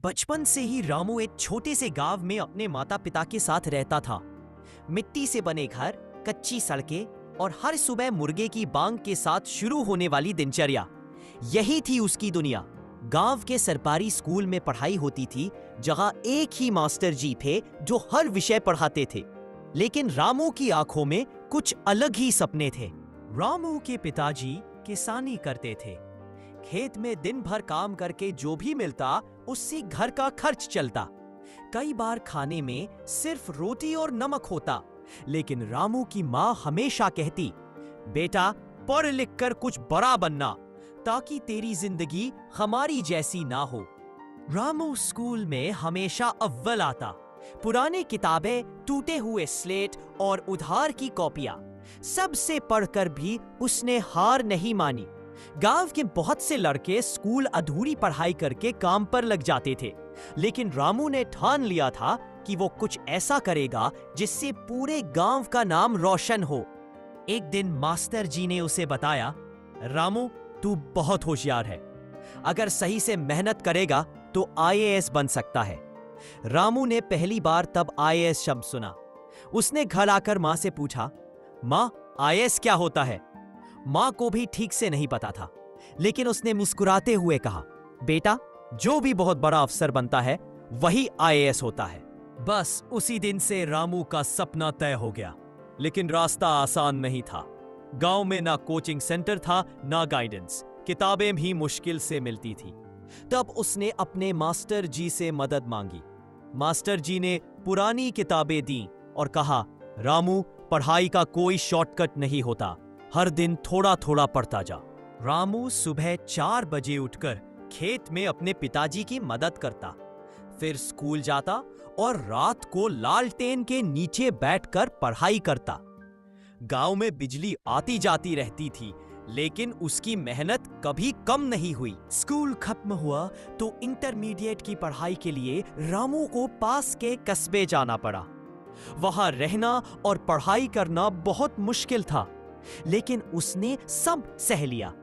बचपन से ही रामू एक छोटे से गांव में अपने माता पिता के साथ रहता था। मिट्टी से बने घर, कच्ची सड़कें और हर सुबह मुर्गे की बांग के साथ शुरू होने वाली दिनचर्या, यही थी उसकी दुनिया। गांव के सरकारी स्कूल में पढ़ाई होती थी, जहां एक ही मास्टर जी थे जो हर विषय पढ़ाते थे। लेकिन रामू की आंखों में कुछ अलग ही सपने थे। रामू के पिताजी किसानी करते थे। खेत में दिन भर काम करके जो भी मिलता उससे घर का खर्च चलता। कई बार खाने में सिर्फ रोटी और नमक होता, लेकिन रामू की माँ हमेशा कहती, बेटा पढ़ लिख कर कुछ बड़ा बनना, ताकि तेरी जिंदगी हमारी जैसी ना हो। रामू स्कूल में हमेशा अव्वल आता। पुरानी किताबें, टूटे हुए स्लेट और उधार की कॉपियां, सबसे पढ़कर भी उसने हार नहीं मानी। गांव के बहुत से लड़के स्कूल अधूरी पढ़ाई करके काम पर लग जाते थे, लेकिन रामू ने ठान लिया था कि वो कुछ ऐसा करेगा जिससे पूरे गांव का नाम रोशन हो। एक दिन मास्टर जी ने उसे बताया, रामू तू बहुत होशियार है, अगर सही से मेहनत करेगा तो आईएएस बन सकता है। रामू ने पहली बार तब आईएएस शब्द सुना। उसने घर आकर माँ से पूछा, माँ आईएएस क्या होता है? माँ को भी ठीक से नहीं पता था, लेकिन उसने मुस्कुराते हुए कहा, बेटा जो भी बहुत बड़ा अफसर बनता है वही आईएएस होता है। बस उसी दिन से रामू का सपना तय हो गया। लेकिन रास्ता आसान नहीं था। गांव में ना कोचिंग सेंटर था, ना गाइडेंस, किताबें भी मुश्किल से मिलती थी। तब उसने अपने मास्टर जी से मदद मांगी। मास्टर जी ने पुरानी किताबें दी और कहा, रामू पढ़ाई का कोई शॉर्टकट नहीं होता, हर दिन थोड़ा थोड़ा पढ़ता जा। रामू सुबह 4 बजे उठकर खेत में अपने पिताजी की मदद करता, फिर स्कूल जाता और रात को लालटेन के नीचे बैठकर पढ़ाई करता। गांव में बिजली आती जाती रहती थी, लेकिन उसकी मेहनत कभी कम नहीं हुई। स्कूल खत्म हुआ तो इंटरमीडिएट की पढ़ाई के लिए रामू को पास के कस्बे जाना पड़ा। वहां रहना और पढ़ाई करना बहुत मुश्किल था, लेकिन उसने सब सह लिया।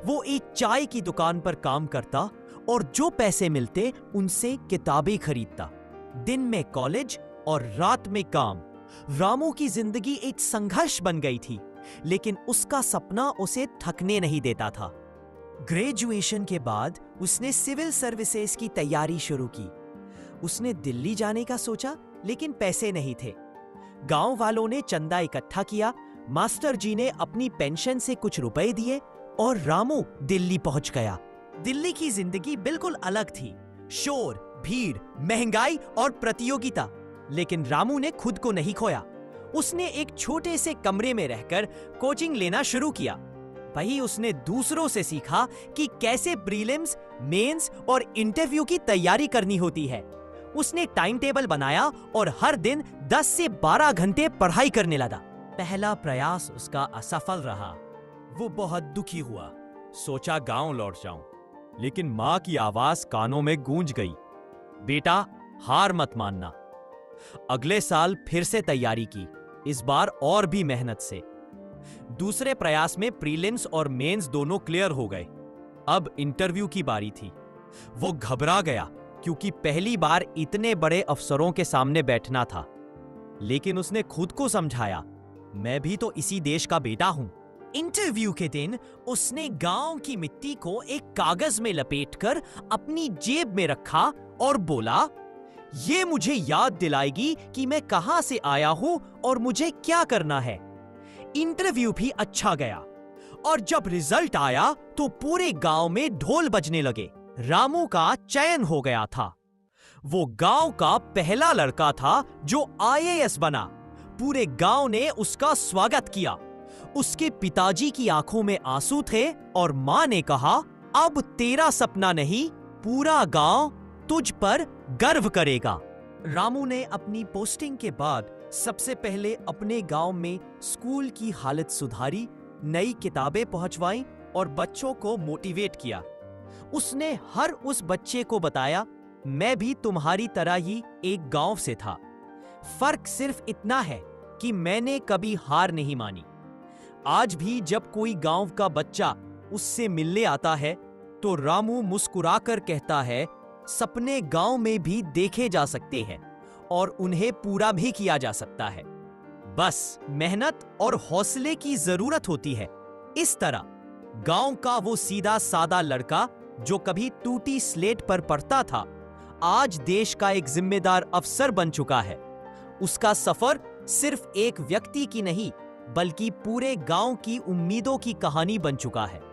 वो एक चाय की दुकान पर काम करता और जो पैसे मिलते उनसे किताबें खरीदता। दिन में कॉलेज और रात में काम। रामू की जिंदगी एक संघर्ष बन गई थी, लेकिन उसका सपना उसे थकने नहीं देता था। ग्रेजुएशन के बाद उसने सिविल सर्विसेज की तैयारी शुरू की। उसने दिल्ली जाने का सोचा, लेकिन पैसे नहीं थे। गांव वालों ने चंदा इकट्ठा किया, मास्टर जी ने अपनी पेंशन से कुछ रुपए दिए और रामू दिल्ली पहुंच गया। दिल्ली की जिंदगी बिल्कुल अलग थी, शोर, भीड़, महंगाई और प्रतियोगिता। लेकिन रामू ने खुद को नहीं खोया। उसने एक छोटे से कमरे में रहकर कोचिंग लेना शुरू किया। वहीं उसने दूसरों से सीखा कि कैसे प्रीलिम्स, मेंस और इंटरव्यू की तैयारी करनी होती है। उसने टाइम टेबल बनाया और हर दिन 10 से 12 घंटे पढ़ाई करने लगा। पहला प्रयास उसका असफल रहा। वो बहुत दुखी हुआ, सोचा गांव लौट जाऊं, लेकिन मां की आवाज कानों में गूंज गई, बेटा हार मत मानना। अगले साल फिर से तैयारी की, इस बार और भी मेहनत से। दूसरे प्रयास में प्रीलिम्स और मेंस दोनों क्लियर हो गए। अब इंटरव्यू की बारी थी। वो घबरा गया, क्योंकि पहली बार इतने बड़े अफसरों के सामने बैठना था। लेकिन उसने खुद को समझाया, मैं भी तो इसी देश का बेटा हूं। इंटरव्यू के दिन उसने गांव की मिट्टी को एक कागज में लपेटकर अपनी जेब में रखा और बोला, ये मुझे याद दिलाएगी कि मैं कहां से आया हूं और मुझे क्या करना है। इंटरव्यू भी अच्छा गया और जब रिजल्ट आया तो पूरे गांव में ढोल बजने लगे। रामू का चयन हो गया था। वो गांव का पहला लड़का था जो आईएएस बना। पूरे गांव ने उसका स्वागत किया। उसके पिताजी की आंखों में आंसू थे और मां ने कहा, अब तेरा सपना नहीं, पूरा गांव तुझ पर गर्व करेगा। रामू ने अपनी पोस्टिंग के बाद सबसे पहले अपने गांव में स्कूल की हालत सुधारी, नई किताबें पहुंचवाईं और बच्चों को मोटिवेट किया। उसने हर उस बच्चे को बताया, मैं भी तुम्हारी तरह ही एक गांव से था। फर्क सिर्फ इतना है कि मैंने कभी हार नहीं मानी। आज भी जब कोई गांव का बच्चा उससे मिलने आता है तो रामू मुस्कुराकर कहता है, सपने गांव में भी देखे जा सकते हैं और उन्हें पूरा भी किया जा सकता है। बस मेहनत और हौसले की जरूरत होती है। इस तरह गांव का वो सीधा सादा लड़का जो कभी टूटी स्लेट पर पढ़ता था, आज देश का एक जिम्मेदार अफसर बन चुका है। उसका सफर सिर्फ एक व्यक्ति की नहीं, बल्कि पूरे गांव की उम्मीदों की कहानी बन चुका है।